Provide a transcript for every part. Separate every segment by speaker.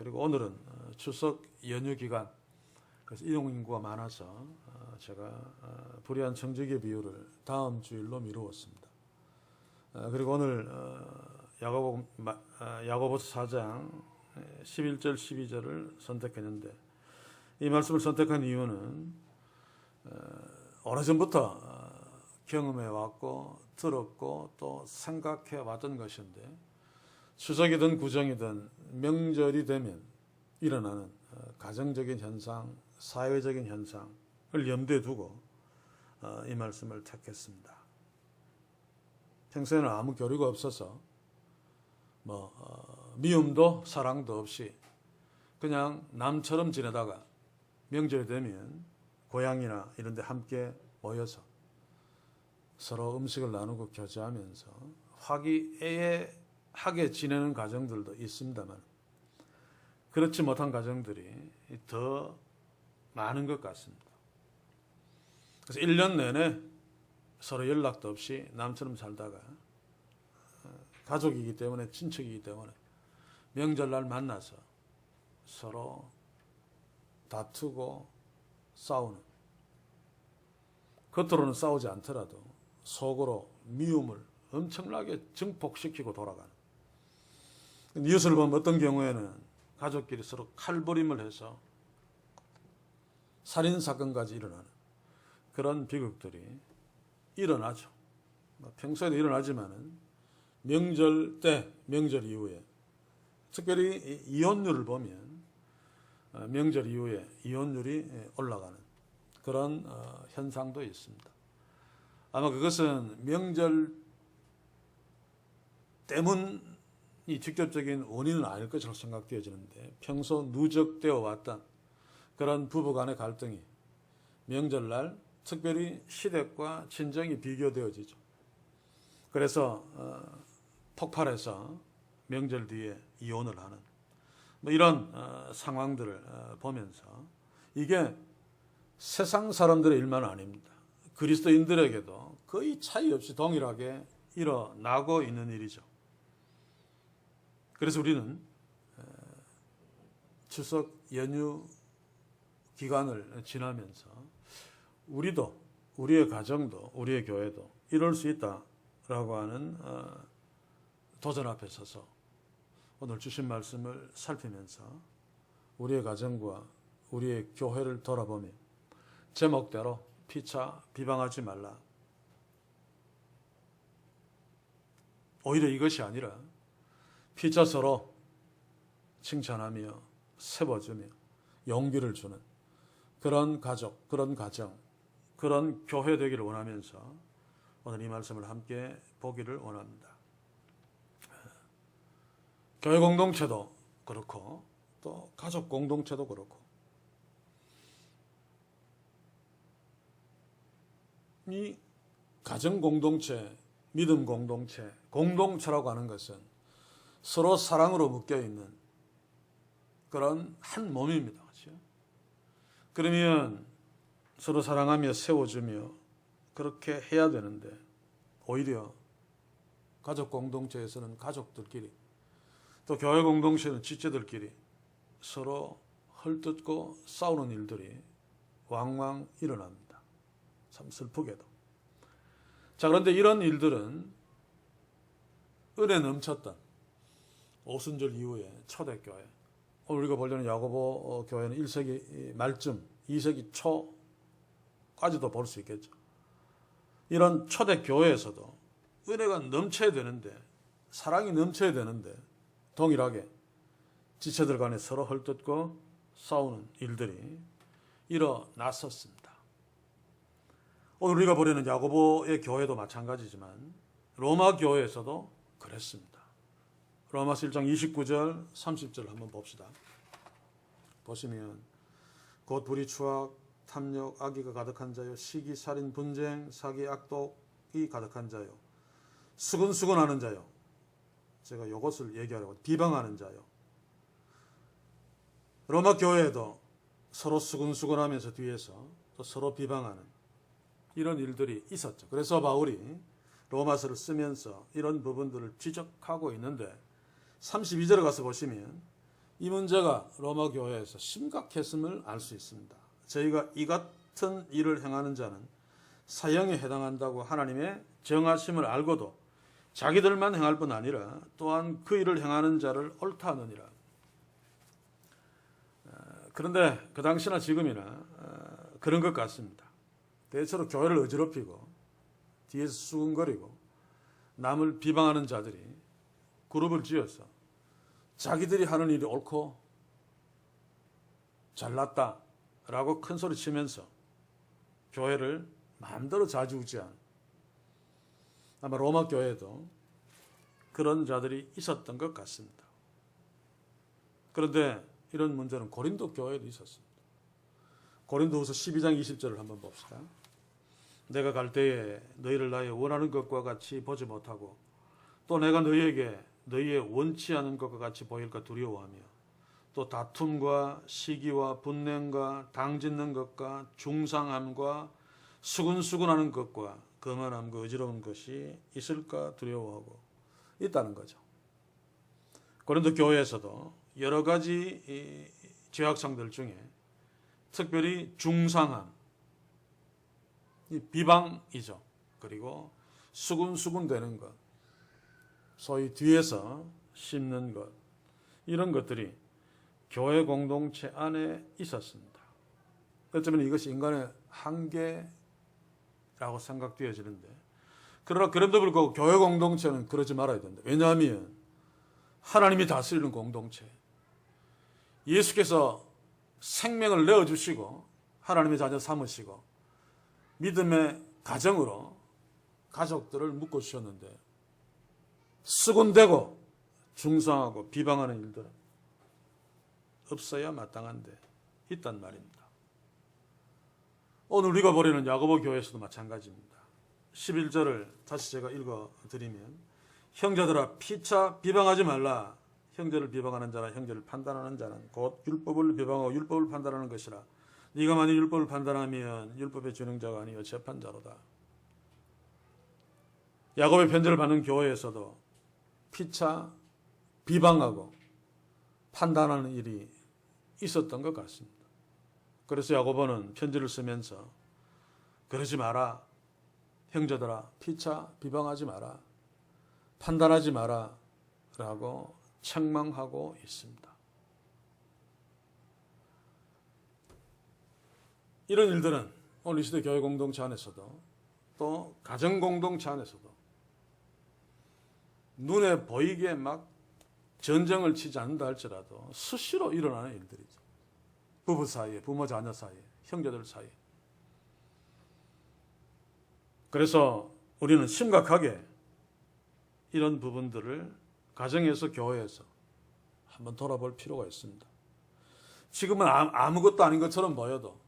Speaker 1: 그리고 오늘은 추석 연휴 기간, 그래서 이동 인구가 많아서 제가 불의한 정직의 비유를 다음 주일로 미루었습니다. 그리고 오늘 야고보서 4장 11절 12절을 선택했는데, 이 말씀을 선택한 이유는 오래전부터 경험해 왔고 들었고 또 생각해 왔던 것인데, 추석이든 구정이든 명절이 되면 일어나는 가정적인 현상, 사회적인 현상을 염두에 두고 이 말씀을 택했습니다. 평소에는 아무 교류가 없어서 미움도 사랑도 없이 그냥 남처럼 지내다가 명절이 되면 고향이나 이런 데 함께 모여서 서로 음식을 나누고 교제하면서 화기애애하게 지내는 가정들도 있습니다만, 그렇지 못한 가정들이 더 많은 것 같습니다. 그래서 1년 내내 서로 연락도 없이 남처럼 살다가 가족이기 때문에, 친척이기 때문에 명절날 만나서 서로 다투고 싸우는, 겉으로는 싸우지 않더라도 속으로 미움을 엄청나게 증폭시키고 돌아가는, 뉴스를 보면 어떤 경우에는 가족끼리 서로 칼부림을 해서 살인사건까지 일어나는 그런 비극들이 일어나죠. 평소에도 일어나지만은 명절 때, 명절 이후에, 특별히 이혼율을 보면 명절 이후에 이혼율이 올라가는 그런 현상도 있습니다. 아마 그것은 명절 때문이 직접적인 원인은 아닐 것으로 생각되어지는데, 평소 누적되어 왔던 그런 부부 간의 갈등이 명절날 특별히 시댁과 친정이 비교되어지죠. 그래서 폭발해서 명절 뒤에 이혼을 하는 이런 상황들을 보면서, 이게 세상 사람들의 일만 아닙니다. 그리스도인들에게도 거의 차이 없이 동일하게 일어나고 있는 일이죠. 그래서 우리는 추석 연휴 기간을 지나면서 우리도, 우리의 가정도, 우리의 교회도 이럴 수 있다라고 하는 도전 앞에 서서 오늘 주신 말씀을 살피면서 우리의 가정과 우리의 교회를 돌아보며 제목대로 피차 비방하지 말라. 오히려 이것이 아니라 피차 서로 칭찬하며 세워주며 용기를 주는 그런 가족, 그런 가정, 그런 교회 되기를 원하면서 오늘 이 말씀을 함께 보기를 원합니다. 교회 공동체도 그렇고 또 가족 공동체도 그렇고, 이 가정 공동체, 믿음 공동체, 공동체라고 하는 것은 서로 사랑으로 묶여있는 그런 한 몸입니다. 그렇죠? 그러면 서로 사랑하며 세워주며 그렇게 해야 되는데, 오히려 가족 공동체에서는 가족들끼리, 또 교회 공동체는 지체들끼리 서로 헐뜯고 싸우는 일들이 왕왕 일어납니다. 참 슬프게도. 자, 그런데 이런 일들은 은혜 넘쳤던 오순절 이후에 초대교회, 우리가 보려는 야고보 교회는 1세기 말쯤 2세기 초까지도 볼 수 있겠죠. 이런 초대교회에서도 은혜가 넘쳐야 되는데, 사랑이 넘쳐야 되는데 동일하게 지체들 간에 서로 헐뜯고 싸우는 일들이 일어났었습니다. 오늘 우리가 보려는 야고보의 교회도 마찬가지지만 로마 교회에서도 그랬습니다. 로마서 1장 29절 30절 한번 봅시다. 보시면 곧 불의, 추악, 탐욕, 악의가 가득한 자요, 시기, 살인, 분쟁, 사기, 악독이 가득한 자요, 수근수근하는 자요. 제가 이것을 얘기하려고, 비방하는 자요. 로마 교회에도 서로 수근수근하면서 뒤에서 또 서로 비방하는 이런 일들이 있었죠. 그래서 바울이 로마서를 쓰면서 이런 부분들을 지적하고 있는데, 32절에 가서 보시면 이 문제가 로마 교회에서 심각했음을 알 수 있습니다. 저희가 이 같은 일을 행하는 자는 사형에 해당한다고 하나님의 정하심을 알고도 자기들만 행할 뿐 아니라 또한 그 일을 행하는 자를 옳다 하느니라. 그런데 그 당시나 지금이나 그런 것 같습니다. 대체로 교회를 어지럽히고 뒤에서 수근거리고 남을 비방하는 자들이 그룹을 지어서 자기들이 하는 일이 옳고 잘났다라고 큰 소리 치면서 교회를 마음대로 좌지우지하는, 아마 로마 교회에도 그런 자들이 있었던 것 같습니다. 그런데 이런 문제는 고린도 교회에도 있었습니다. 고린도후서 12장 20절을 한번 봅시다. 내가 갈 때에 너희를 나의 원하는 것과 같이 보지 못하고 또 내가 너희에게 너희의 원치 않은 것과 같이 보일까 두려워하며 또 다툼과 시기와 분냉과 당짓는 것과 중상함과 수근수근하는 것과 거만함과 어지러운 것이 있을까 두려워하고 있다는 거죠. 고린도 교회에서도 여러 가지 죄악상들 중에 특별히 중상함, 비방이죠. 그리고 수근수근되는 것, 소위 뒤에서 씹는 것, 이런 것들이 교회 공동체 안에 있었습니다. 어쩌면 이것이 인간의 한계라고 생각되어지는데, 그러나 그럼에도 불구하고 교회 공동체는 그러지 말아야 된다. 왜냐하면 하나님이 다스리는 공동체, 예수께서 생명을 내어주시고 하나님의 자녀 삼으시고 믿음의 가정으로 가족들을 묶어주셨는데 수군대고 중상하고 비방하는 일들은 없어야 마땅한데 있단 말입니다. 오늘 우리가 보려는 야고보 교회에서도 마찬가지입니다. 11절을 다시 제가 읽어드리면, 형제들아 피차 비방하지 말라. 형제를 비방하는 자나 형제를 판단하는 자는 곧 율법을 비방하고 율법을 판단하는 것이라. 네가 만일 율법을 판단하면 율법의 준행자가 아니요 재판자로다. 야고보의 편지를 받는 교회에서도 피차 비방하고 판단하는 일이 있었던 것 같습니다. 그래서 야고보는 편지를 쓰면서 그러지 마라. 형제들아 피차 비방하지 마라. 판단하지 마라 라고 책망하고 있습니다. 이런 일들은 오늘 이 시대 교회 공동체 안에서도 또 가정 공동체 안에서도 눈에 보이게 막 전쟁을 치지 않는다 할지라도 수시로 일어나는 일들이죠. 부부 사이에, 부모 자녀 사이에, 형제들 사이에. 그래서 우리는 심각하게 이런 부분들을 가정에서 교회에서 한번 돌아볼 필요가 있습니다. 지금은 아무것도 아닌 것처럼 보여도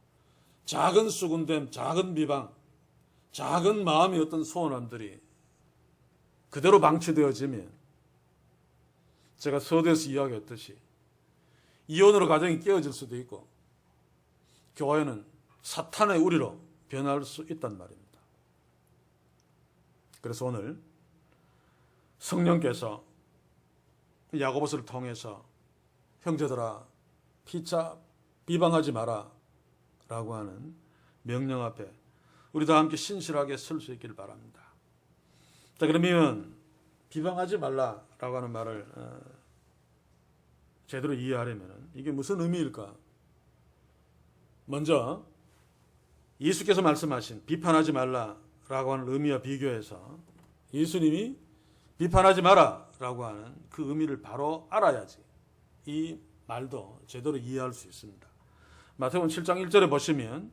Speaker 1: 작은 수군됨, 작은 비방, 작은 마음의 어떤 소원함들이 그대로 방치되어지면 제가 서두에서 이야기했듯이 이혼으로 가정이 깨어질 수도 있고 교회는 사탄의 우리로 변할 수 있단 말입니다. 그래서 오늘 성령께서 야고보서를 통해서 형제들아 피차 비방하지 마라 라고 하는 명령 앞에 우리 다 함께 신실하게 설 수 있기를 바랍니다. 자, 그러면 비방하지 말라라고 하는 말을 제대로 이해하려면 이게 무슨 의미일까? 먼저 예수께서 말씀하신 비판하지 말라라고 하는 의미와 비교해서 예수님이 비판하지 마라라고 하는 그 의미를 바로 알아야지 이 말도 제대로 이해할 수 있습니다. 마태복음 7장 1절에 보시면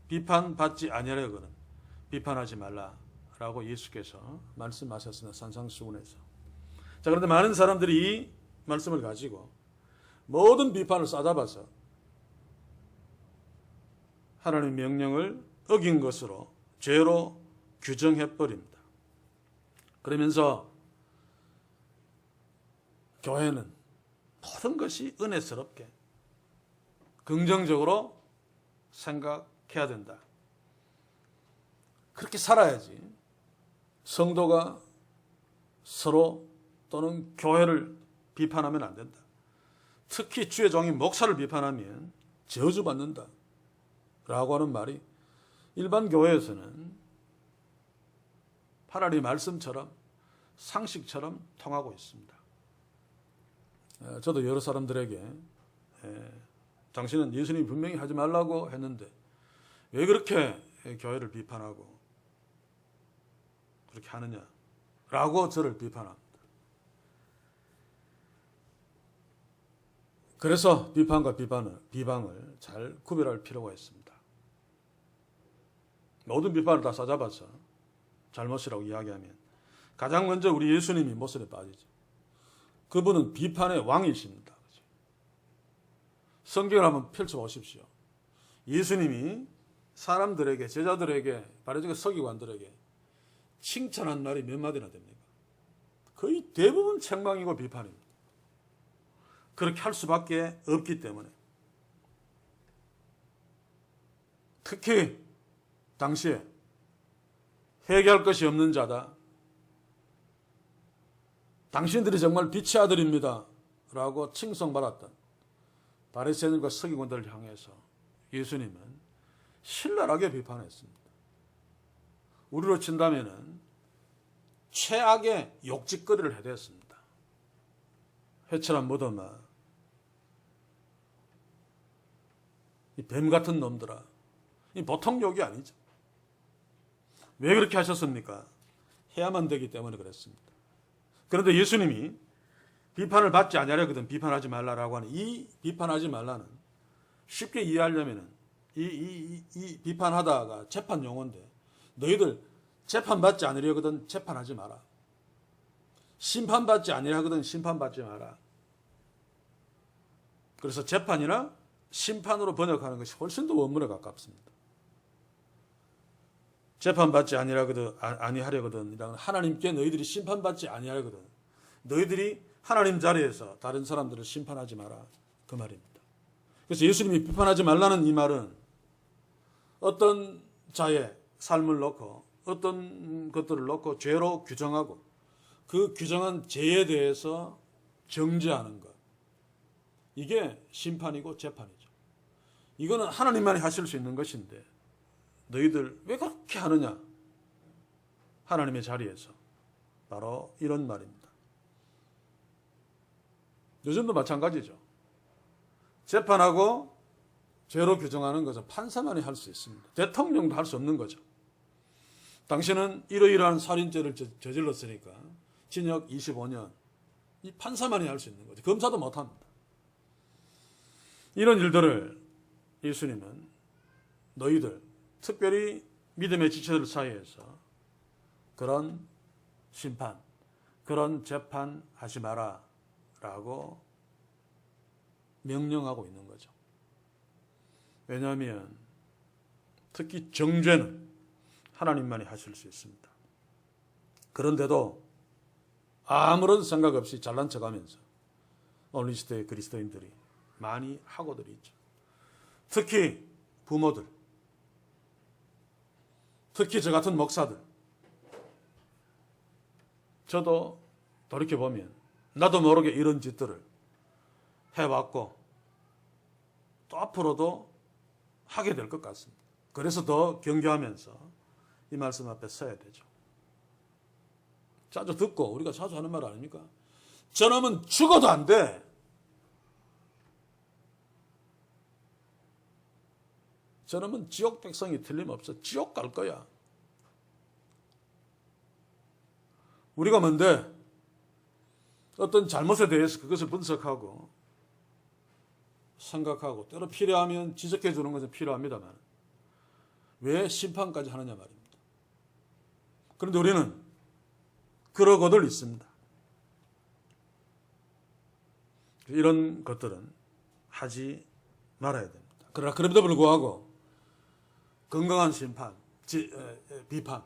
Speaker 1: 비판받지 아니하려거든 비판하지 말라라고 예수께서 말씀하셨습니다. 산상수훈에서. 자, 그런데 많은 사람들이 이 말씀을 가지고 모든 비판을 싸잡아서 하나님의 명령을 어긴 것으로 죄로 규정해버립니다. 그러면서 교회는 모든 것이 은혜스럽게 긍정적으로 생각해야 된다. 그렇게 살아야지 성도가 서로 또는 교회를 비판하면 안 된다. 특히 주의 종이 목사를 비판하면 저주받는다 라고 하는 말이 일반 교회에서는 하나님의 말씀처럼 상식처럼 통하고 있습니다. 저도 여러 사람들에게 당신은 예수님이 분명히 하지 말라고 했는데 왜 그렇게 교회를 비판하고 그렇게 하느냐라고 저를 비판합니다. 그래서 비판과 비방을 잘 구별할 필요가 있습니다. 모든 비판을 다 싸잡아서 잘못이라고 이야기하면 가장 먼저 우리 예수님이 모순에 빠지죠. 그분은 비판의 왕이십니다. 성경을 한번 펼쳐보십시오. 예수님이 사람들에게, 제자들에게, 바리새교 서기관들에게 칭찬한 말이 몇 마디나 됩니까? 거의 대부분 책망이고 비판입니다. 그렇게 할 수밖에 없기 때문에. 특히 당시에 회개할 것이 없는 자다. 당신들이 정말 빛의 아들입니다. 라고 칭송받았던 바리새인들과 서기관들을 향해서 예수님은 신랄하게 비판했습니다. 우리로 친다면은 최악의 욕짓거리를 해댔습니다. 회칠한 무덤아, 이 뱀 같은 놈들아. 이 보통 욕이 아니죠. 왜 그렇게 하셨습니까? 해야만 되기 때문에 그랬습니다. 그런데 예수님이 비판을 받지 아니하려거든 비판하지 말라라고 하는 이 비판하지 말라는 쉽게 이해하려면은 이 비판하다가 재판 용어인데 너희들 재판받지 않으려거든 재판하지 마라. 심판받지 아니하거든 심판받지 마라. 그래서 재판이나 심판으로 번역하는 것이 훨씬 더 원문에 가깝습니다. 재판받지 아니하려거든 하나님께 너희들이 심판받지 아니하려거든 너희들이 하나님 자리에서 다른 사람들을 심판하지 마라 그 말입니다. 그래서 예수님이 비판하지 말라는 이 말은 어떤 자의 삶을 놓고 어떤 것들을 놓고 죄로 규정하고 그 규정한 죄에 대해서 정죄하는 것, 이게 심판이고 재판이죠. 이거는 하나님만이 하실 수 있는 것인데 너희들 왜 그렇게 하느냐? 하나님의 자리에서 바로 이런 말입니다. 요즘도 마찬가지죠. 재판하고 죄로 규정하는 것은 판사만이 할 수 있습니다. 대통령도 할 수 없는 거죠. 당신은 이러이러한 살인죄를 저질렀으니까 징역 25년. 이 판사만이 할 수 있는 거죠. 검사도 못합니다. 이런 일들을 예수님은 너희들, 특별히 믿음의 지체들 사이에서 그런 심판, 그런 재판 하지 마라 라고 명령하고 있는 거죠. 왜냐하면 특히 정죄는 하나님만이 하실 수 있습니다. 그런데도 아무런 생각 없이 잘난 척하면서 오늘 이 시대의 그리스도인들이 많이 하고들이 있죠. 특히 부모들, 특히 저 같은 목사들. 저도 돌이켜보면 나도 모르게 이런 짓들을 해왔고 또 앞으로도 하게 될 것 같습니다. 그래서 더 경계하면서 이 말씀 앞에 서야 되죠. 자주 듣고 우리가 자주 하는 말 아닙니까? 저놈은 죽어도 안 돼. 저놈은 지옥 백성이 틀림없어. 지옥 갈 거야. 우리가 뭔데 어떤 잘못에 대해서 그것을 분석하고 생각하고 때로 필요하면 지적해 주는 것은 필요합니다만 왜 심판까지 하느냐 말입니다. 그런데 우리는 그러고들 있습니다. 이런 것들은 하지 말아야 됩니다. 그러나 그럼에도 불구하고 건강한 심판, 비판.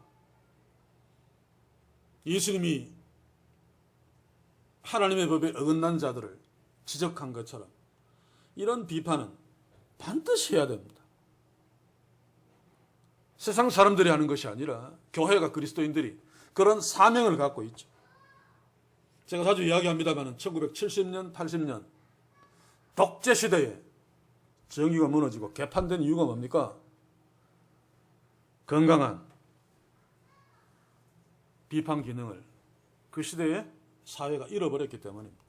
Speaker 1: 예수님이 하나님의 법에 어긋난 자들을 지적한 것처럼 이런 비판은 반드시 해야 됩니다. 세상 사람들이 하는 것이 아니라 교회가 그리스도인들이 그런 사명을 갖고 있죠. 제가 자주 이야기합니다만 1970년, 80년 독재 시대에 정의가 무너지고 개판된 이유가 뭡니까? 건강한 비판 기능을 그 시대에 사회가 잃어버렸기 때문입니다.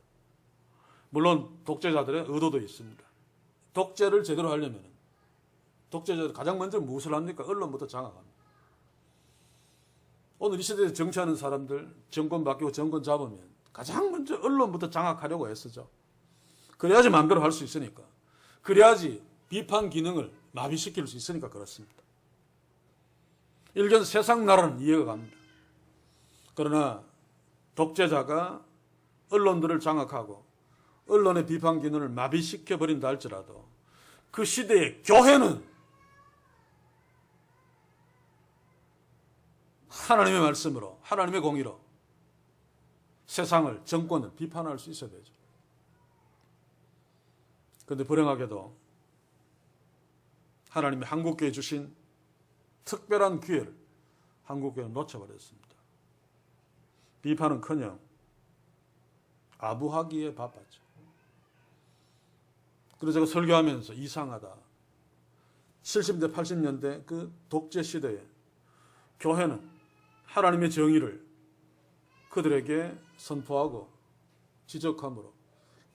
Speaker 1: 물론 독재자들의 의도도 있습니다. 독재를 제대로 하려면 독재자들 가장 먼저 무엇을 합니까? 언론부터 장악합니다. 오늘 이 시대에 정치하는 사람들 정권 바뀌고 정권 잡으면 가장 먼저 언론부터 장악하려고 애쓰죠. 그래야지 마음대로 할 수 있으니까. 그래야지 비판 기능을 마비시킬 수 있으니까 그렇습니다. 일견 세상 나라는 이해가 갑니다. 그러나 독재자가 언론들을 장악하고 언론의 비판 기능을 마비시켜버린다 할지라도 그 시대의 교회는 하나님의 말씀으로, 하나님의 공의로 세상을, 정권을 비판할 수 있어야 되죠. 그런데 불행하게도 하나님이 한국교회에 주신 특별한 기회를 한국교회는 놓쳐버렸습니다. 비판은커녕 아부하기에 바빴죠. 그래서 제가 설교하면서 이상하다. 70대, 80년대 그 독재 시대에 교회는 하나님의 정의를 그들에게 선포하고 지적함으로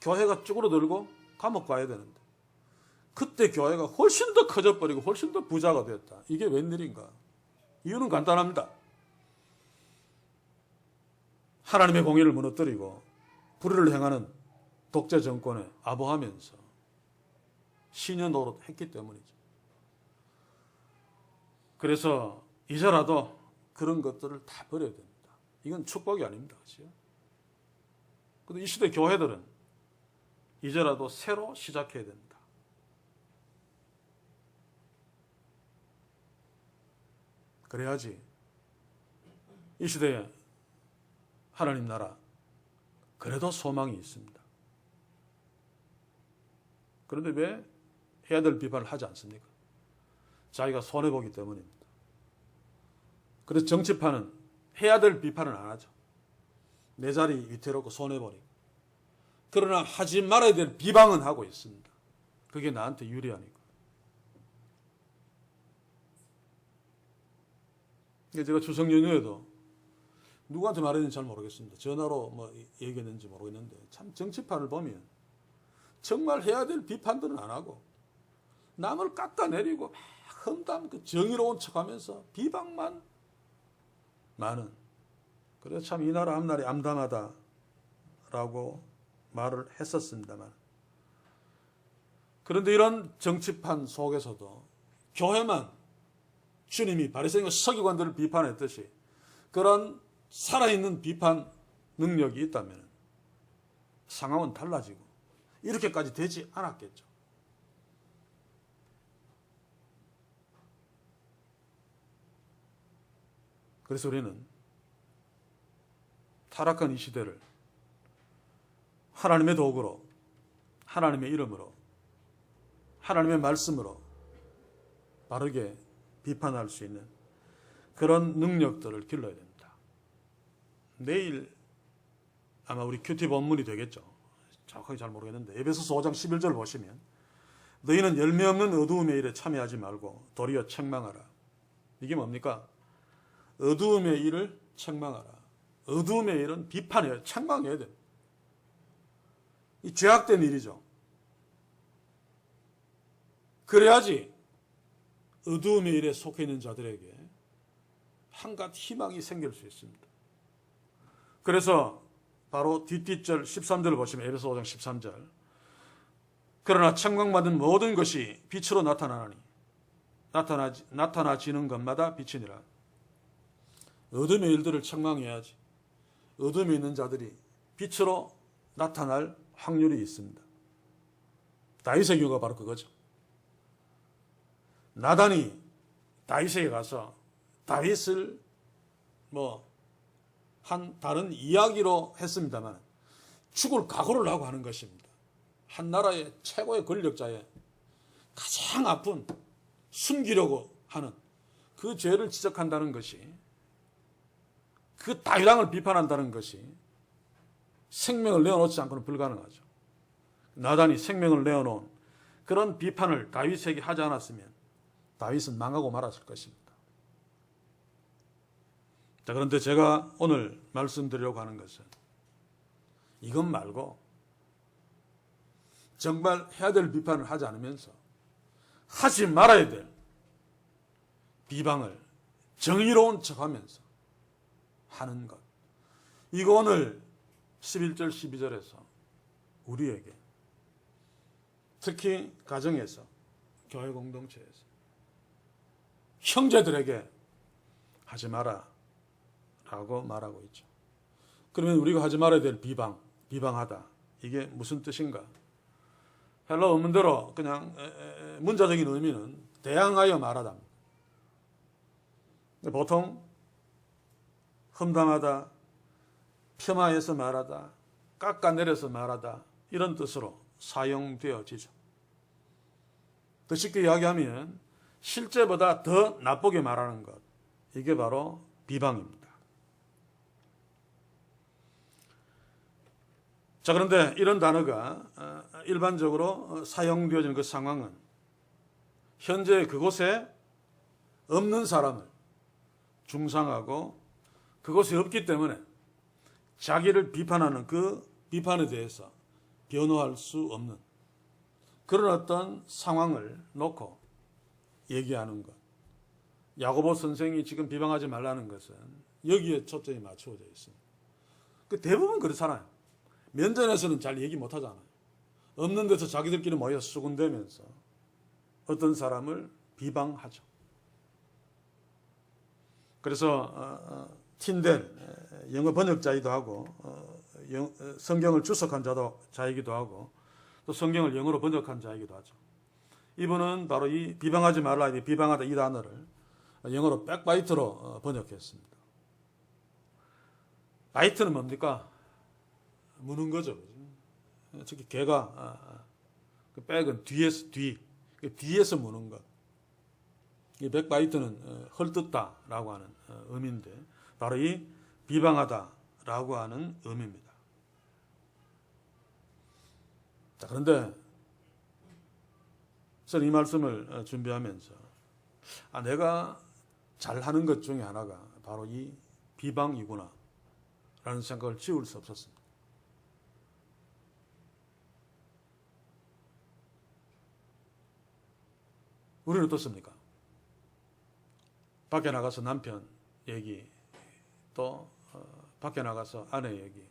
Speaker 1: 교회가 쭈그러들고 감옥 가야 되는데 그때 교회가 훨씬 더 커져버리고 훨씬 더 부자가 되었다. 이게 웬일인가? 이유는 간단합니다. 하나님의 공의를 무너뜨리고 불의를 행하는 독재 정권에 아부하면서 신여 노릇했기 때문이죠. 그래서 이제라도 그런 것들을 다 버려야 됩니다. 이건 축복이 아닙니다. 그렇죠? 그런데 이 시대 교회들은 이제라도 새로 시작해야 됩니다. 그래야지 이 시대에 하나님 나라 그래도 소망이 있습니다. 그런데 왜 해야 될 비판을 하지 않습니까? 자기가 손해보기 때문입니다. 그래서 정치판은 해야 될 비판은 안 하죠. 내 자리 위태롭고 손해보니까. 그러나 하지 말아야 될 비방은 하고 있습니다. 그게 나한테 유리하니까. 제가 추석 연휴에도 누구한테 말했는지 잘 모르겠습니다. 전화로 뭐 얘기했는지 모르겠는데 참 정치판을 보면 정말 해야 될 비판들은 안 하고 남을 깎아내리고 험담 그 정의로운 척하면서 비방만 많은. 그래서 참 이 나라 앞날이 암담하다라고 말을 했었습니다만 그런데 이런 정치판 속에서도 교회만 주님이 바리새인과 서기관들을 비판했듯이 그런 살아있는 비판 능력이 있다면 상황은 달라지고 이렇게까지 되지 않았겠죠. 그래서 우리는 타락한 이 시대를 하나님의 도구로, 하나님의 이름으로, 하나님의 말씀으로 바르게 비판할 수 있는 그런 능력들을 길러야 됩니다. 내일 아마 우리 큐티 본문이 되겠죠. 정확하게 잘 모르겠는데 에베소서 5장 11절 보시면 너희는 열매 없는 어두움의 일에 참여하지 말고 도리어 책망하라. 이게 뭡니까? 어두움의 일을 책망하라. 어두움의 일은 비판해야, 책망해야 됩니다. 이 죄악된 일이죠. 그래야지 어두움의 일에 속해 있는 자들에게 한갓 희망이 생길 수 있습니다. 그래서 바로 뒷절 13절을 보시면 에베소 5장 13절 그러나 책망받은 모든 것이 빛으로 나타나니 나타나지는 것마다 빛이니라. 어둠의 일들을 책망해야지 어둠에 있는 자들이 빛으로 나타날 확률이 있습니다. 다윗의 경우가 바로 그거죠. 나단이 다윗에게 가서 다윗을 한 다른 이야기로 했습니다만 죽을 각오를 하고 하는 것입니다. 한 나라의 최고의 권력자의 가장 아픈 숨기려고 하는 그 죄를 지적한다는 것이 그 다윗왕을 비판한다는 것이 생명을 내어놓지 않고는 불가능하죠. 나단이 생명을 내어놓은 그런 비판을 다윗에게 하지 않았으면 다윗은 망하고 말았을 것입니다. 자, 그런데 제가 오늘 말씀드리려고 하는 것은 이것 말고 정말 해야 될 비판을 하지 않으면서 하지 말아야 될 비방을 정의로운 척하면서 하는 것. 이거 오늘 11절 12절에서 우리에게 특히 가정에서 교회 공동체에서 형제들에게 하지 마라 라고 말하고 있죠. 그러면 우리가 하지 말아야 될 비방하다, 이게 무슨 뜻인가? 헬라 원문대로 그냥 문자적인 의미는 대항하여 말하다. 보통 험담하다, 폄하해서 말하다, 깎아내려서 말하다, 이런 뜻으로 사용되어지죠. 더 쉽게 이야기하면 실제보다 더 나쁘게 말하는 것, 이게 바로 비방입니다. 자, 그런데 이런 단어가 일반적으로 사용되어지는 그 상황은 현재 그곳에 없는 사람을 중상하고 그곳에 없기 때문에 자기를 비판하는 그 비판에 대해서 변호할 수 없는 그런 어떤 상황을 놓고 얘기하는 것. 야고보 선생이 지금 비방하지 말라는 것은 여기에 초점이 맞추어져 있습니다. 그 대부분 그렇잖아요. 면전에서는 잘 얘기 못 하잖아요. 없는 데서 자기들끼리 모여 수군대면서 어떤 사람을 비방하죠. 그래서 틴델, 영어 번역자이기도 하고 성경을 주석한 자이기도 하고 또 성경을 영어로 번역한 자이기도 하죠. 이분은 바로 이 비방하지 말라, 비방하다 이 단어를 영어로 백바이트로 번역했습니다. 바이트는 뭡니까? 무는 거죠. 특히 개가 그 백은 뒤에서 무는 것. 이 백바이트는 헐뜯다라고 하는 의미인데 바로 이 비방하다라고 하는 의미입니다. 자, 그런데 저는 이 말씀을 준비하면서 내가 잘하는 것 중에 하나가 바로 이 비방이구나 라는 생각을 지울 수 없었습니다. 우리는 어떻습니까? 밖에 나가서 남편 얘기, 또 밖에 나가서 아내 얘기,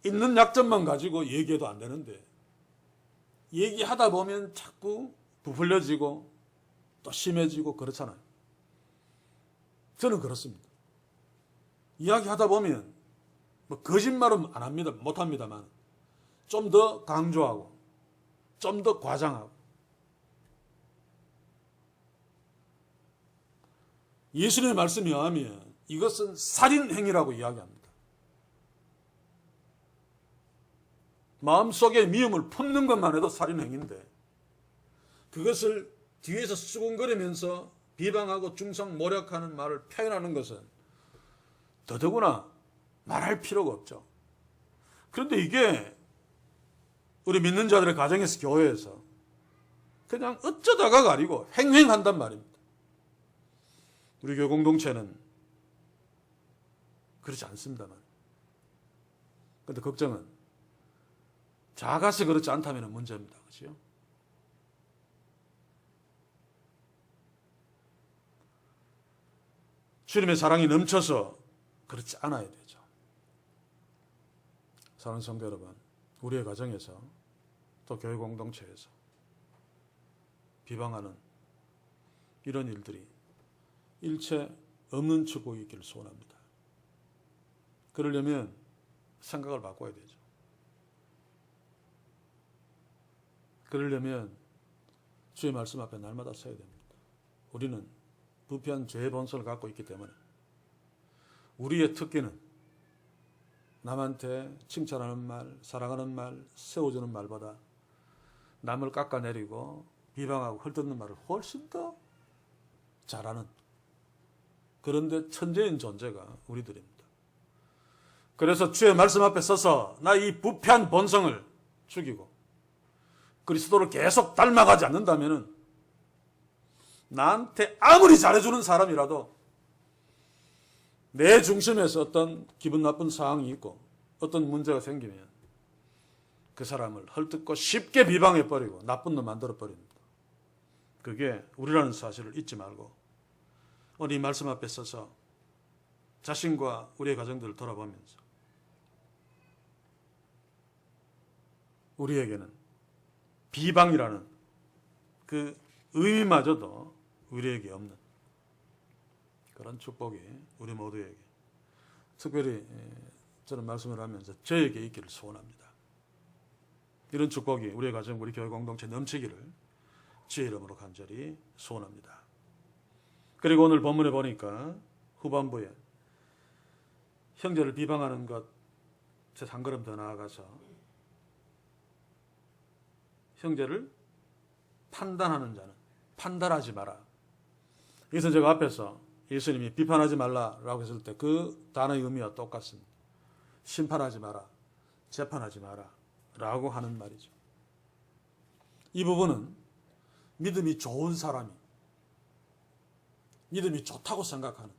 Speaker 1: 있는 약점만 가지고 얘기해도 안 되는데 얘기하다 보면 자꾸 부풀려지고 또 심해지고 그렇잖아요. 저는 그렇습니다. 이야기하다 보면 뭐 거짓말은 안 합니다. 못 합니다만 좀 더 강조하고 좀 더 과장하고 예수님의 말씀에 의하면 이것은 살인행위라고 이야기합니다. 마음속에 미움을 품는 것만 해도 살인행위인데 그것을 뒤에서 수군거리면서 비방하고 중상모략하는 말을 표현하는 것은 더더구나 말할 필요가 없죠. 그런데 이게 우리 믿는 자들의 가정에서 교회에서 그냥 어쩌다가 가리고 횡행한단 말입니다. 우리 교회 공동체는 그렇지 않습니다만. 그런데 걱정은 작아서 그렇지 않다면 문제입니다. 그렇죠? 주님의 사랑이 넘쳐서 그렇지 않아야 되죠. 사랑하는 성도 여러분, 우리의 가정에서 또 교회 공동체에서 비방하는 이런 일들이 일체 없는 척하고 있기를 소원합니다. 그러려면 생각을 바꿔야 되죠. 그러려면 주의 말씀 앞에 날마다 서야 됩니다. 우리는 부패한 죄의 본성을 갖고 있기 때문에 우리의 특기는 남한테 칭찬하는 말, 사랑하는 말, 세워주는 말보다 남을 깎아내리고 비방하고 헐뜯는 말을 훨씬 더 잘하는 그런데 천재인 존재가 우리들입니다. 그래서 주의 말씀 앞에 서서 나 이 부패한 본성을 죽이고 그리스도를 계속 닮아가지 않는다면은 나한테 아무리 잘해주는 사람이라도 내 중심에서 어떤 기분 나쁜 상황이 있고 어떤 문제가 생기면 그 사람을 헐뜯고 쉽게 비방해버리고 나쁜 놈 만들어버립니다. 그게 우리라는 사실을 잊지 말고 오늘 이 말씀 앞에 서서 자신과 우리의 가정들을 돌아보면서 우리에게는 비방이라는 그 의미마저도 우리에게 없는 그런 축복이 우리 모두에게 특별히 저는 말씀을 하면서 저에게 있기를 소원합니다. 이런 축복이 우리의 가정, 우리 교회 공동체 넘치기를 주의 이름으로 간절히 소원합니다. 그리고 오늘 본문에 보니까 후반부에 형제를 비방하는 것에 한 걸음 더 나아가서 형제를 판단하는 자는 판단하지 마라. 그래서 제가 앞에서 예수님이 비판하지 말라라고 했을 때 그 단어의 의미와 똑같습니다. 심판하지 마라, 재판하지 마라 라고 하는 말이죠. 이 부분은 믿음이 좋은 사람이, 믿음이 좋다고 생각하는,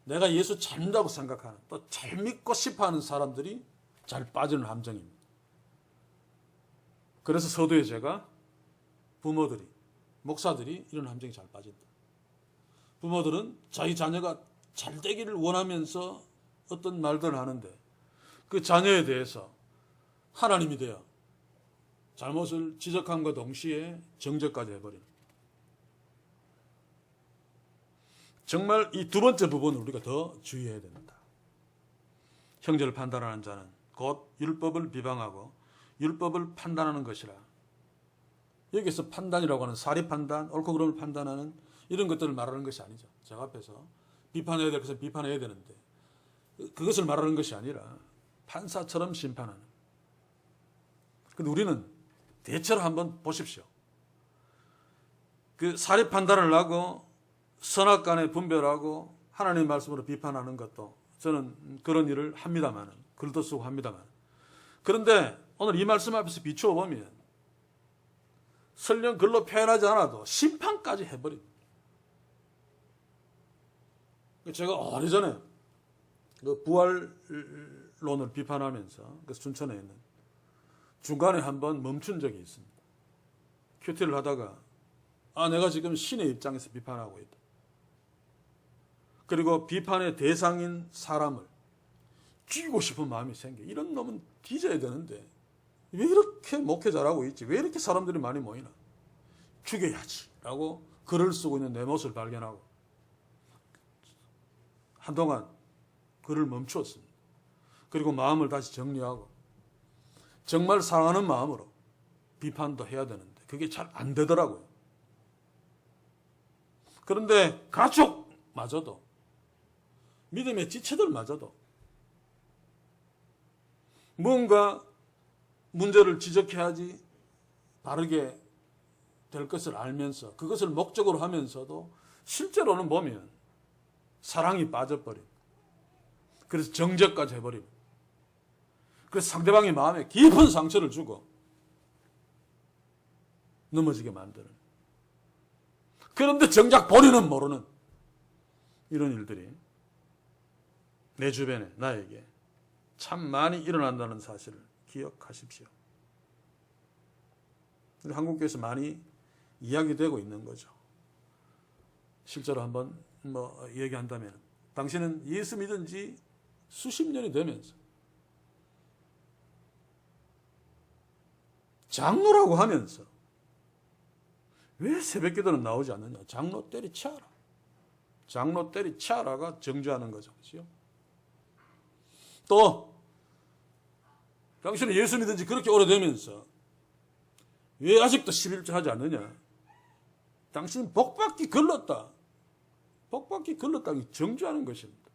Speaker 1: 내가 예수 잘 믿다고 생각하는, 또 잘 믿고 싶어 하는 사람들이 잘 빠지는 함정입니다. 그래서 서두에 제가 부모들이, 목사들이 이런 함정이 잘 빠진다. 부모들은 자기 자녀가 잘 되기를 원하면서 어떤 말들을 하는데 그 자녀에 대해서 하나님이 되어 잘못을 지적함과 동시에 정죄까지 해버리는. 정말 이 두 번째 부분을 우리가 더 주의해야 됩니다. 형제를 판단하는 자는 곧 율법을 비방하고 율법을 판단하는 것이라. 여기서 판단이라고 하는 사리 판단, 옳고 그름을 판단하는 이런 것들을 말하는 것이 아니죠. 제가 앞에서 비판해야 될 것은 비판해야 되는데 그것을 말하는 것이 아니라 판사처럼 심판하는. 근데 우리는 대체로 한번 보십시오. 그 사리 판단을 하고 선악간에 분별하고 하나님의 말씀으로 비판하는 것도 저는 그런 일을 합니다만, 글도 쓰고 합니다만. 그런데 오늘 이 말씀 앞에서 비추어 보면 설령 글로 표현하지 않아도 심판까지 해버립니다. 제가 오래전에 그 부활론을 비판하면서 그 순천에 있는 중간에 한번 멈춘 적이 있습니다. 큐티를 하다가 내가 지금 신의 입장에서 비판하고 있다. 그리고 비판의 대상인 사람을 죽이고 싶은 마음이 생겨. 이런 놈은 뒤져야 되는데 왜 이렇게 목회 잘하고 있지? 왜 이렇게 사람들이 많이 모이나? 죽여야지 라고 글을 쓰고 있는 내 모습을 발견하고 한동안 글을 멈추었습니다. 그리고 마음을 다시 정리하고 정말 사랑하는 마음으로 비판도 해야 되는데 그게 잘 안 되더라고요. 그런데 가족마저도 믿음의 지체들마저도 뭔가 문제를 지적해야지 바르게 될 것을 알면서 그것을 목적으로 하면서도 실제로는 보면 사랑이 빠져버리고 그래서 정죄까지 해버리고 그래서 상대방의 마음에 깊은 상처를 주고 넘어지게 만드는. 그런데 정작 본인은 모르는 이런 일들이 내 주변에 나에게 참 많이 일어난다는 사실을 기억하십시오. 한국교회에서 많이 이야기되고 있는 거죠. 실제로 한번 얘기한다면 당신은 예수 믿은 지 수십 년이 되면서 장로라고 하면서 왜 새벽기도는 나오지 않느냐? 장로 때리치아라. 장로 때리치아라가 정죄하는 거죠. 그렇죠? 또 당신은 예수 믿은 지 그렇게 오래되면서 왜 아직도 11조 하지 않느냐? 당신은 복받기 걸렀다. 복받기 걸렀다는 정죄하는 것입니다.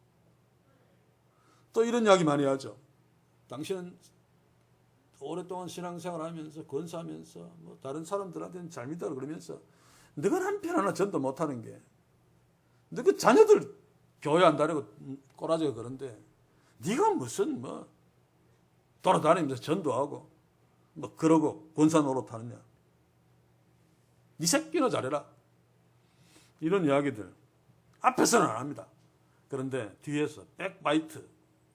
Speaker 1: 또 이런 이야기 많이 하죠. 당신은 오랫동안 신앙생활을 하면서 권사하면서 다른 사람들한테는 잘 믿다고 그러면서 너가 한편 하나 전도 못하는 게 너 그 자녀들 교회 안 다니고 꼬라지가 그런데 네가 무슨 뭐 돌아다니면서 전도하고 뭐 그러고 권사 노릇하느냐. 네 새끼나 잘해라. 이런 이야기들 앞에서는 안 합니다. 그런데 뒤에서 백바이트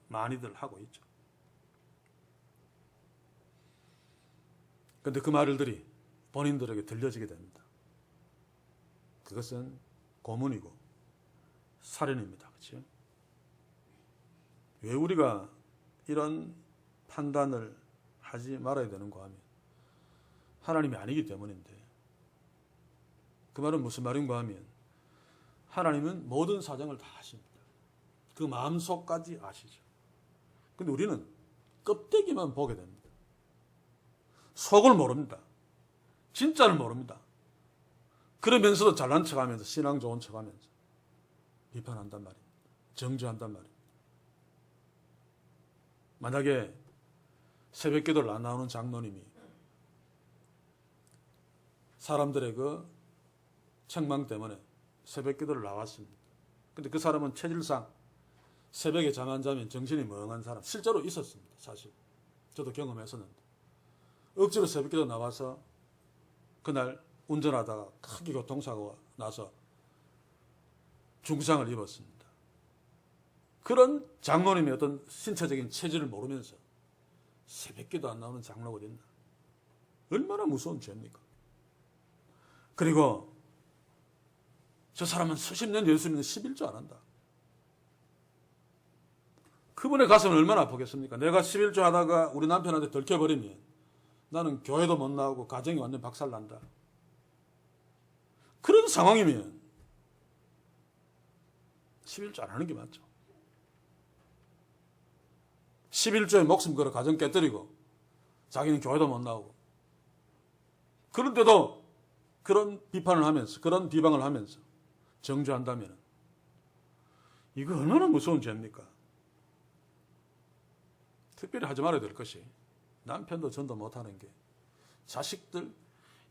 Speaker 1: 많이들 하고 있죠. 그런데 그 말들이 본인들에게 들려지게 됩니다. 그것은 고문이고 살인입니다. 그렇죠? 왜 우리가 이런 판단을 하지 말아야 되는가 하면 하나님이 아니기 때문인데, 그 말은 무슨 말인가 하면 하나님은 모든 사정을 다 아십니다. 그 마음속까지 아시죠. 근데 우리는 껍데기만 보게 됩니다. 속을 모릅니다. 진짜를 모릅니다. 그러면서도 잘난 척하면서 신앙 좋은 척하면서 비판한단 말입니다. 정죄한단 말입니다. 만약에 새벽 기도를 안 나오는 장로님이 사람들의 그 책망 때문에 새벽 기도를 나왔습니다. 근데 그 사람은 체질상 새벽에 잠 안 자면 정신이 멍한 사람 실제로 있었습니다. 사실 저도 경험했었는데 억지로 새벽 기도 나와서 그날 운전하다가 크게 교통사고가 나서 중상을 입었습니다. 그런 장로님의 어떤 신체적인 체질을 모르면서 새벽기도 안 나오는 장로가 어디 있나. 얼마나 무서운 죄입니까? 그리고 저 사람은 수십 년 예수 믿는 11조 안 한다. 그분의 가슴은 얼마나 아프겠습니까? 내가 11조 하다가 우리 남편한테 들켜버리면 나는 교회도 못 나오고 가정이 완전 박살난다. 그런 상황이면 11조 안 하는 게 맞죠. 11조에 목숨 걸어 가정 깨뜨리고 자기는 교회도 못 나오고, 그런데도 그런 비판을 하면서 그런 비방을 하면서 정죄한다면 이거 얼마나 무서운 죄입니까? 특별히 하지 말아야 될 것이 남편도 전도 못하는 게 자식들,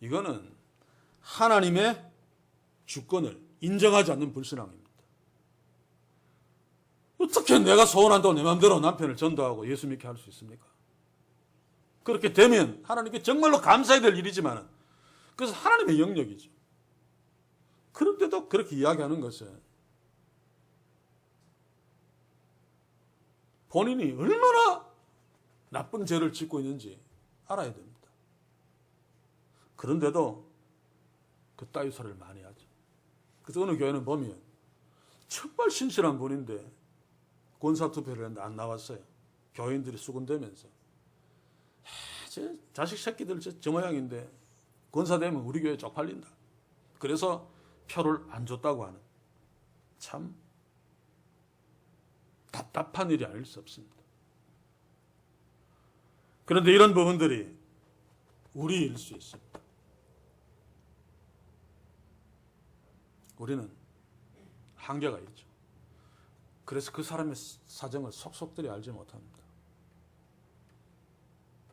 Speaker 1: 이거는 하나님의 주권을 인정하지 않는 불신앙입니다. 어떻게 내가 소원한다고 내 마음대로 남편을 전도하고 예수 믿게 할 수 있습니까? 그렇게 되면 하나님께 정말로 감사해야 될 일이지만 그것은 하나님의 영역이죠. 그런데도 그렇게 이야기하는 것은 본인이 얼마나 나쁜 죄를 짓고 있는지 알아야 됩니다. 그런데도 그따위 소리를 많이 하죠. 그래서 어느 교회는 보면 정말 신실한 분인데 권사투표를 했는데 안 나왔어요. 교인들이 수군대면서 제 자식 새끼들 저 모양인데 권사되면 우리 교회 쪽팔린다. 그래서 표를 안 줬다고 하는, 참 답답한 일이 아닐 수 없습니다. 그런데 이런 부분들이 우리일 수 있습니다. 우리는 한계가 있죠. 그래서 그 사람의 사정을 속속들이 알지 못합니다.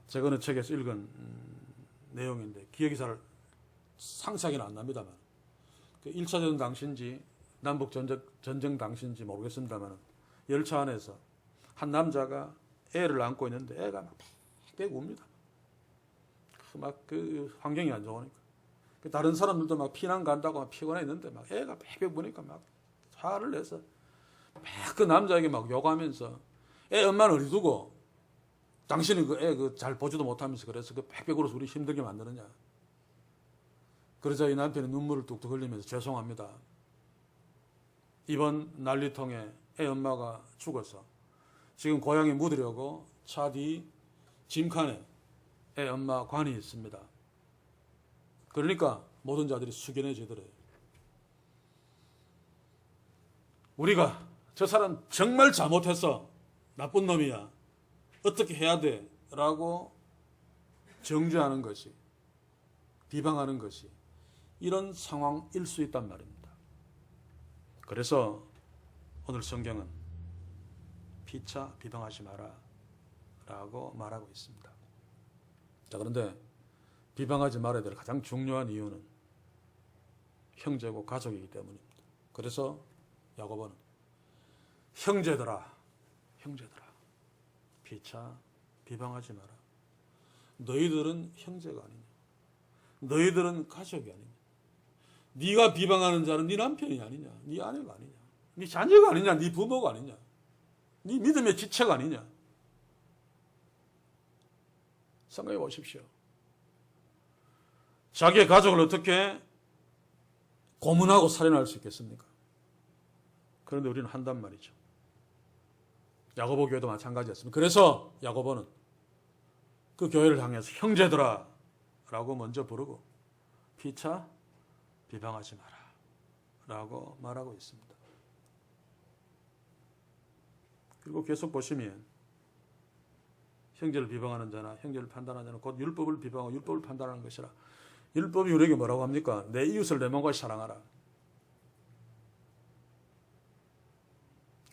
Speaker 1: 제가 어느 책에서 읽은 내용인데 기억이 잘 상세하게는 안 납니다만, 1차 대전 당시인지 남북 전쟁 당시인지 모르겠습니다만 열차 안에서 한 남자가 애를 안고 있는데 애가 막 빽빽 웁니다. 막 그 환경이 안 좋으니까. 다른 사람들도 막 피난 간다고 막 피곤해 있는데 막 애가 빽빽 우니까 막 화를 내서 막 그 남자에게 막 욕하면서 애 엄마는 어디 두고 당신이 그 애 잘 보지도 못하면서 그래서 그 빽빽 울어서 우리 힘들게 만드느냐. 그러자 이 남편이 눈물을 뚝뚝 흘리면서 죄송합니다. 이번 난리통에 애 엄마가 죽어서 지금 고향에 묻으려고 차 뒤 짐칸에 애 엄마 관이 있습니다. 그러니까 모든 자들이 숙연해지더래요. 우리가 저 사람 정말 잘못했어, 나쁜 놈이야, 어떻게 해야 돼? 라고 정죄하는 것이, 비방하는 것이 이런 상황일 수 있단 말입니다. 그래서 오늘 성경은 피차 비방하지 마라 라고 말하고 있습니다. 자, 그런데 비방하지 말아야 될 가장 중요한 이유는 형제고 가족이기 때문입니다. 그래서 야고보는 형제들아 피차 비방하지 마라. 너희들은 형제가 아니냐. 너희들은 가족이 아니냐. 네가 비방하는 자는 네 남편이 아니냐. 네 아내가 아니냐. 네 자녀가 아니냐. 네 부모가 아니냐. 네 믿음의 지체가 아니냐. 생각해 보십시오. 자기의 가족을 어떻게 고문하고 살인할 수 있겠습니까? 그런데 우리는 한단 말이죠. 야고보 교회도 마찬가지였습니다. 그래서 야고보는 그 교회를 향해서 형제들아 라고 먼저 부르고 피차 비방하지 마라 라고 말하고 있습니다. 그리고 계속 보시면 형제를 비방하는 자나 형제를 판단하는 자는 곧 율법을 비방하고 율법을 판단하는 것이라. 율법이 우리에게 뭐라고 합니까? 내 이웃을 내 몸과 사랑하라.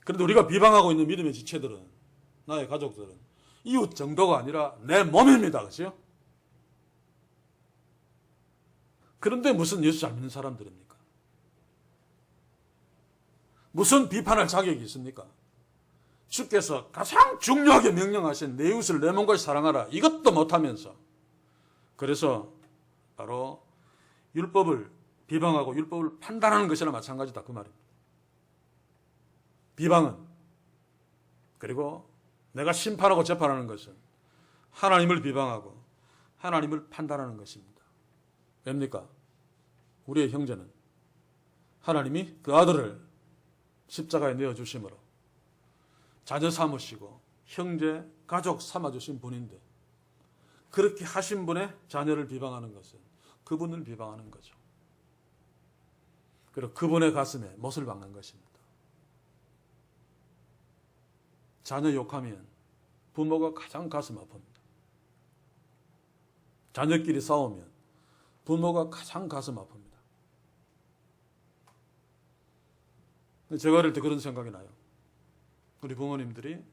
Speaker 1: 그런데 우리가 비방하고 있는 믿음의 지체들은, 나의 가족들은 이웃 정도가 아니라 내 몸입니다. 그렇죠? 그런데 무슨 예수 잘 믿는 사람들입니까? 무슨 비판할 자격이 있습니까? 주께서 가장 중요하게 명령하신 내 이웃을 내 몸과 사랑하라. 이것도 못하면서, 그래서 바로 율법을 비방하고 율법을 판단하는 것이나 마찬가지다 그 말입니다. 비방은, 그리고 내가 심판하고 재판하는 것은 하나님을 비방하고 하나님을 판단하는 것입니다. 왜입니까? 우리의 형제는 하나님이 그 아들을 십자가에 내어주심으로 자녀 삼으시고 형제, 가족 삼아주신 분인데, 그렇게 하신 분의 자녀를 비방하는 것은 그분을 비방하는 거죠. 그리고 그분의 가슴에 못을 박는 것입니다. 자녀 욕하면 부모가 가장 가슴 아픕니다. 자녀끼리 싸우면 부모가 가장 가슴 아픕니다. 제가 어릴 때 그런 생각이 나요. 우리 부모님들이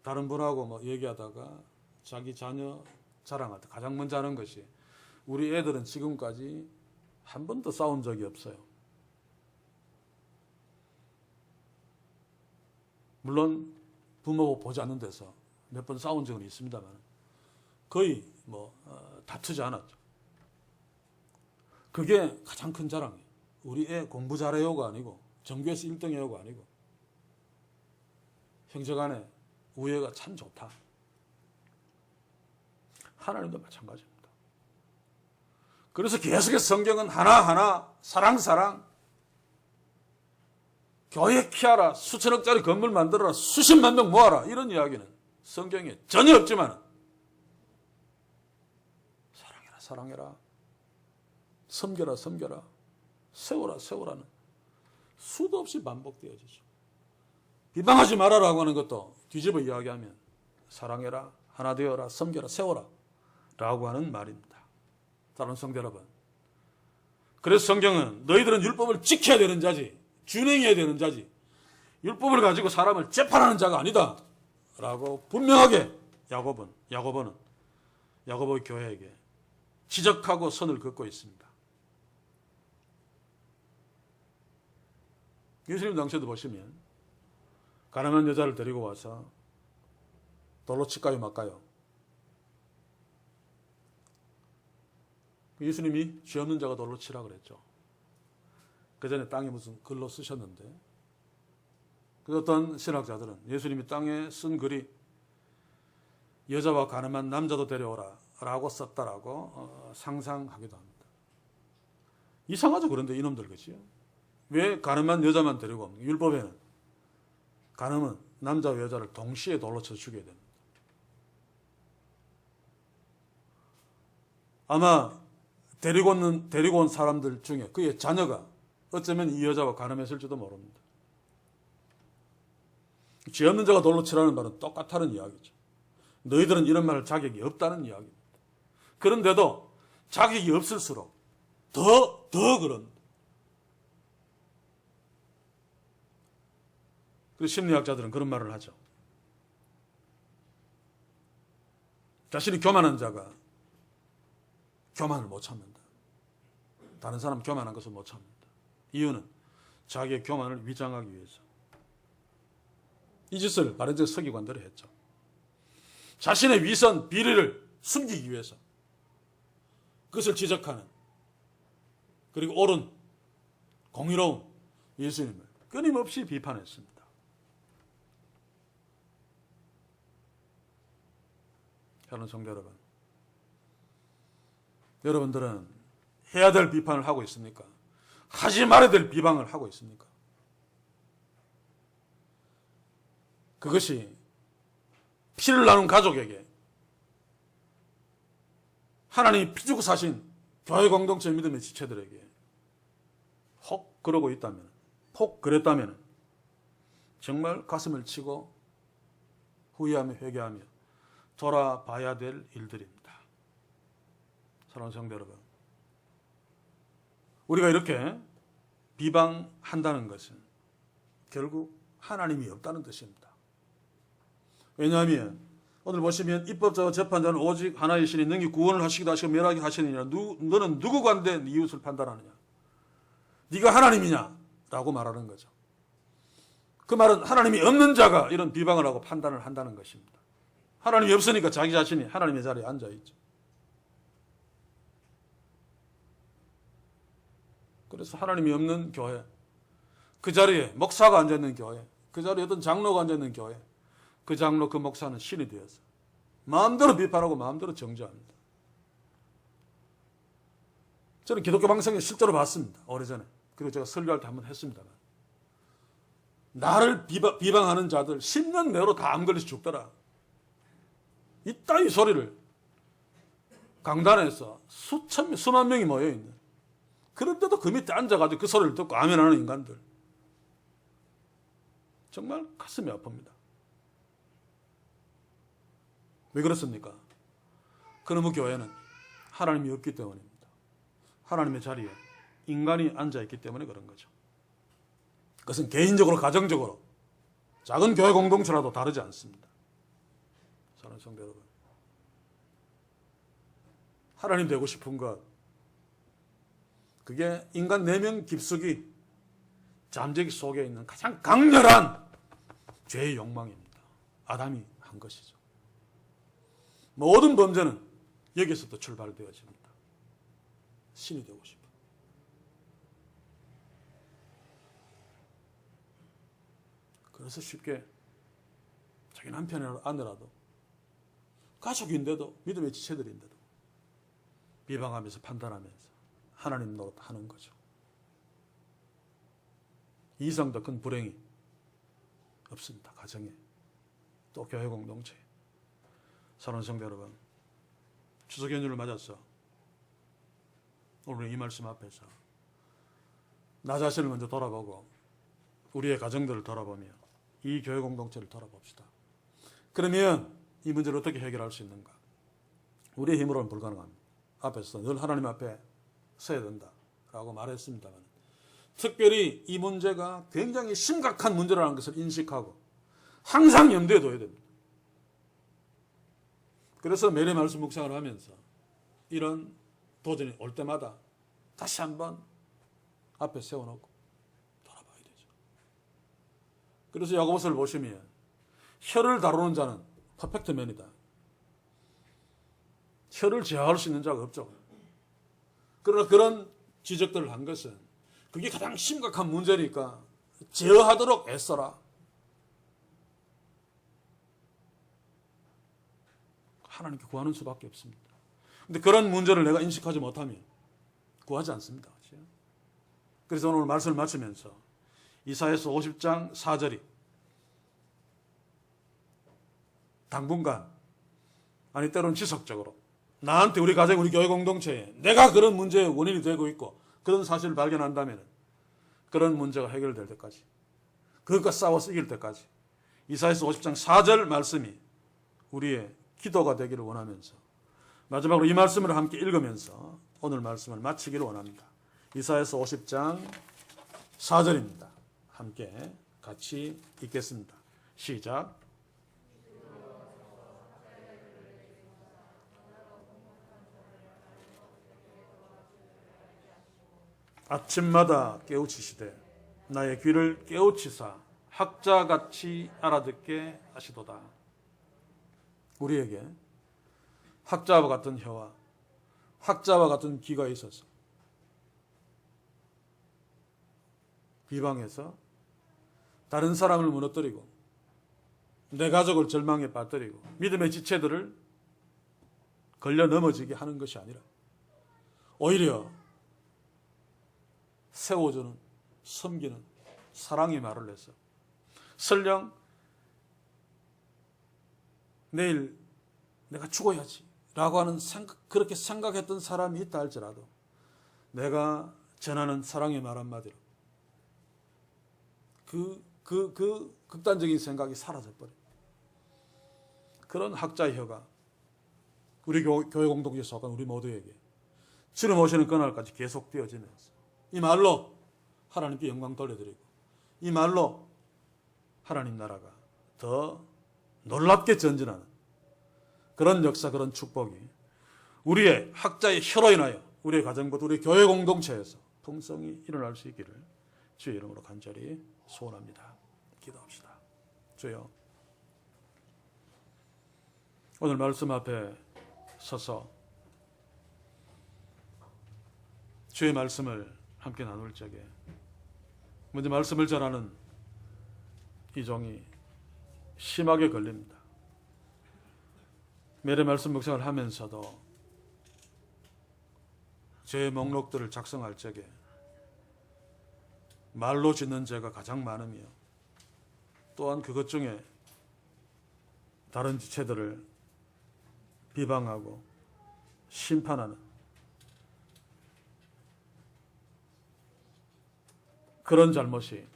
Speaker 1: 다른 분하고 뭐 얘기하다가 자기 자녀 자랑할 때 가장 먼저 하는 것이, 우리 애들은 지금까지 한 번도 싸운 적이 없어요. 물론 부모고 보지 않는 데서 몇 번 싸운 적은 있습니다만 거의 다투지 않았죠. 그게 가장 큰 자랑이에요. 우리 애 공부 잘해요가 아니고, 전교에서 1등해요가 아니고, 형제간에 우애가 참 좋다. 하나님도 마찬가지입니다. 그래서 계속해서 성경은 하나하나 사랑, 교회 키워라, 수천억짜리 건물 만들어라, 수십만 명 모아라, 이런 이야기는 성경에 전혀 없지만 사랑해라, 섬겨라, 세워라는 수도 없이 반복되어지죠. 비방하지 말아라고 하는 것도 뒤집어 이야기하면 사랑해라, 하나 되어라, 섬겨라, 세워라 라고 하는 말입니다. 다른 성도 여러분, 그래서 성경은 너희들은 율법을 지켜야 되는 자지, 준행해야 되는 자지, 율법을 가지고 사람을 재판하는 자가 아니다 라고 분명하게 야고보는 야고보 교회에게 지적하고 선을 긋고 있습니다. 예수님 당시에도 보시면 가난한 여자를 데리고 와서 돌로 칠까요 말까요? 예수님이 죄 없는 자가 돌로 치라 그랬죠. 그 전에 땅에 무슨 글로 쓰셨는데, 그 어떤 신학자들은 예수님이 땅에 쓴 글이 여자와 가늠한 남자도 데려오라 라고 썼다라고 상상하기도 합니다. 이상하죠. 그런데 이놈들 그치요? 왜 가늠한 여자만 데리고 옵니까? 율법에는 가늠은 남자와 여자를 동시에 돌로 쳐 죽여야 됩니다. 아마 데리고 온 사람들 중에 그의 자녀가 어쩌면 이 여자와 가늠했을지도 모릅니다. 죄 없는 자가 돌로 치라는 말은 똑같다는 이야기죠. 너희들은 이런 말할 자격이 없다는 이야기입니다. 그런데도 자격이 없을수록 더 그런. 그 심리학자들은 그런 말을 하죠. 자신이 교만한 자가 교만을 못 참는다. 다른 사람 교만한 것을 못 참는다. 이유는 자기의 교만을 위장하기 위해서. 이 짓을 바리새인 서기관들이 했죠. 자신의 위선, 비리를 숨기기 위해서 그것을 지적하는, 그리고 옳은, 공의로운 예수님을 끊임없이 비판했습니다. 사랑하는 성도 여러분, 여러분들은 해야 될 비판을 하고 있습니까? 하지 말아야 될 비방을 하고 있습니까? 그것이 피를 나눈 가족에게, 하나님이 피 주고 사신 교회 공동체 믿음의 지체들에게 혹 그러고 있다면, 혹 그랬다면 정말 가슴을 치고 후회하며 회개하며 돌아봐야 될 일들입니다. 사랑하는 성도 여러분, 우리가 이렇게 비방한다는 것은 결국 하나님이 없다는 뜻입니다. 왜냐하면 오늘 보시면 입법자와 재판자는 오직 하나의 신이 능히 구원을 하시기도 하시고 멸하게 하시느니라. 너는 누구 관대 네 이웃을 판단하느냐? 네가 하나님이냐? 라고 말하는 거죠. 그 말은 하나님이 없는 자가 이런 비방을 하고 판단을 한다는 것입니다. 하나님이 없으니까 자기 자신이 하나님의 자리에 앉아있죠. 그래서 하나님이 없는 교회, 그 자리에 목사가 앉아있는 교회, 그 자리에 어떤 장로가 앉아있는 교회, 그 장로, 그 목사는 신이 되어서 마음대로 비판하고 마음대로 정죄합니다. 저는 기독교 방송에 실제로 봤습니다. 오래전에. 그리고 제가 설교할 때 한번 했습니다만, 나를 비방하는 자들 10년 내로 다 암 걸려서 죽더라. 이따위 소리를 강단에서 수만 명이 모여있는, 그런데도 그 밑에 앉아가지고 그 소리를 듣고 아멘하는 인간들, 정말 가슴이 아픕니다. 왜 그렇습니까? 그놈의 교회는 하나님이 없기 때문입니다. 하나님의 자리에 인간이 앉아있기 때문에 그런 거죠. 그것은 개인적으로, 가정적으로, 작은 교회 공동체라도 다르지 않습니다. 사랑하는 성도 여러분, 하나님 되고 싶은 것, 그게 인간 내면 깊숙이 잠재기 속에 있는 가장 강렬한 죄의 욕망입니다. 아담이 한 것이죠. 모든 범죄는 여기서부터 출발되어집니다. 신이 되고 싶어. 그래서 쉽게 자기 남편이라도 아내라도 가족인데도 믿음의 지체들인데도 비방하면서 판단하면서 하나님 노릇하는 거죠. 이 이상 더 큰 불행이 없습니다. 가정에, 또 교회 공동체에. 사랑하는 성도 여러분, 추석 연휴를 맞아서 오늘 이 말씀 앞에서 나 자신을 먼저 돌아보고 우리의 가정들을 돌아보며 이 교회 공동체를 돌아봅시다. 그러면 이 문제를 어떻게 해결할 수 있는가? 우리의 힘으로는 불가능합니다. 앞에서 늘 하나님 앞에 서야 된다라고 말했습니다만, 특별히 이 문제가 굉장히 심각한 문제라는 것을 인식하고 항상 염두에 둬야 됩니다. 그래서 매일 말씀 묵상을 하면서 이런 도전이 올 때마다 다시 한번 앞에 세워놓고 돌아봐야 되죠. 그래서 야고보서를 보시면 혀를 다루는 자는 퍼펙트맨이다. 혀를 제어할 수 있는 자가 없죠. 그러나 그런 지적들을 한 것은 그게 가장 심각한 문제니까 제어하도록 애써라. 하나님께 구하는 수밖에 없습니다. 그런데 그런 문제를 내가 인식하지 못하면 구하지 않습니다. 그래서 오늘 말씀을 마치면서 이사야서 50장 4절이 당분간, 아니 때로는 지속적으로 나한테, 우리 가정, 우리 교회 공동체에 내가 그런 문제의 원인이 되고 있고 그런 사실을 발견한다면 그런 문제가 해결될 때까지, 그것과 싸워서 이길 때까지 이사야서 50장 4절 말씀이 우리의 기도가 되기를 원하면서 마지막으로 이 말씀을 함께 읽으면서 오늘 말씀을 마치기를 원합니다. 이사야서 50장 4절입니다. 함께 같이 읽겠습니다. 시작. 아침마다 깨우치시되 나의 귀를 깨우치사 학자같이 알아듣게 하시도다. 우리에게 학자와 같은 혀와 학자와 같은 귀가 있어서 비방해서 다른 사람을 무너뜨리고 내 가족을 절망에 빠뜨리고 믿음의 지체들을 걸려 넘어지게 하는 것이 아니라 오히려 세워주는, 섬기는 사랑의 말을 해서 설령 내일 내가 죽어야지 라고 하는 그렇게 생각했던 사람이 있다 할지라도 내가 전하는 사랑의 말 한마디로 그 극단적인 생각이 사라져버려. 그런 학자의 혀가 우리 교회 공동체에 속한 우리 모두에게 주님 오시는 그날까지 계속 되어지면서 이 말로 하나님께 영광 돌려드리고 이 말로 하나님 나라가 더 놀랍게 전진하는 그런 역사, 그런 축복이 우리의 학자의 혀로 인하여 우리의 가정부터 우리 교회 공동체에서 풍성히 일어날 수 있기를 주의 이름으로 간절히 소원합니다. 기도합시다. 주여, 오늘 말씀 앞에 서서 주의 말씀을 함께 나눌 적에 먼저 말씀을 전하는 이 종이 심하게 걸립니다. 매일 말씀 묵상을 하면서도 죄의 목록들을 작성할 적에 말로 짓는 죄가 가장 많으며 또한 그것 중에 다른 지체들을 비방하고 심판하는 그런 잘못이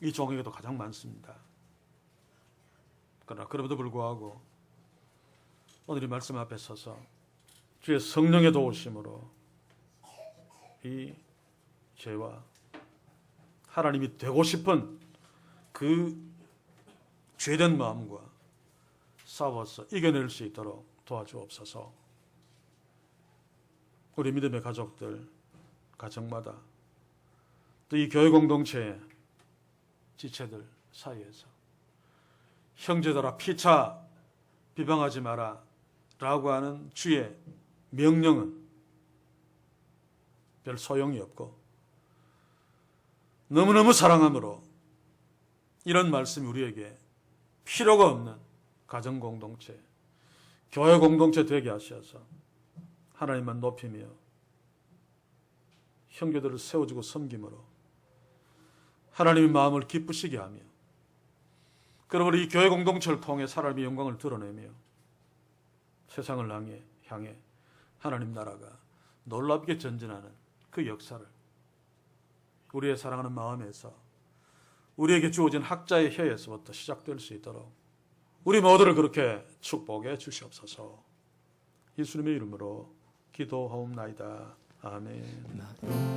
Speaker 1: 이 종에게도 가장 많습니다. 그러나 그럼에도 불구하고 오늘 이 말씀 앞에 서서 주의 성령의 도우심으로 이 죄와 하나님이 되고 싶은 그 죄된 마음과 싸워서 이겨낼 수 있도록 도와주옵소서. 우리 믿음의 가족들, 가정마다 또 이 교회 공동체의 지체들 사이에서 형제들아 피차 비방하지 마라 라고 하는 주의 명령은 별 소용이 없고 너무너무 사랑함으로 이런 말씀이 우리에게 필요가 없는 가정 공동체, 교회 공동체 되게 하셔서 하나님만 높이며 형제들을 세워주고 섬김으로 하나님의 마음을 기쁘시게 하며 그러므로 이 교회 공동체를 통해 하나님의 영광을 드러내며 세상을 향해 하나님 나라가 놀랍게 전진하는 그 역사를 우리의 사랑하는 마음에서 우리에게 주어진 학자의 혀에서부터 시작될 수 있도록 우리 모두를 그렇게 축복해 주시옵소서. 예수님의 이름으로 기도하옵나이다. 아멘.